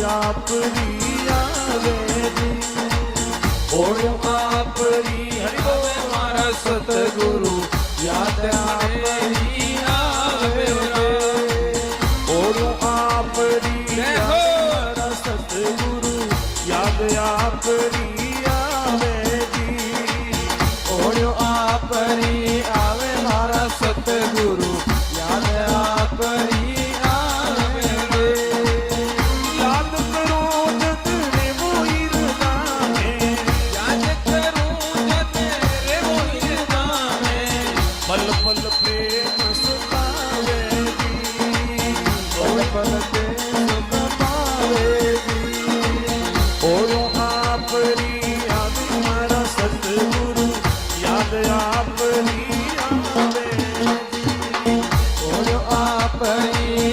આપની આવે ઓળો આપની હવે મારા સતગુરુ યાદ આપની આવે ઓળો આપની મારા સતગુરુ યાદ આપની આવે ઓળો આપની આવે મારા સતગુરુ યાદ આપની આવે યાદ કરો જતરે મોઈર નામે યાદ કરું જતે રે મોહિર નામે પલ પલ પ્રેમ સુતાવે પલ પલ તે સુખ પાવે ઓળો આપની આવે મારા સતગુરુ યાદ આપની આવે ઓળો આપની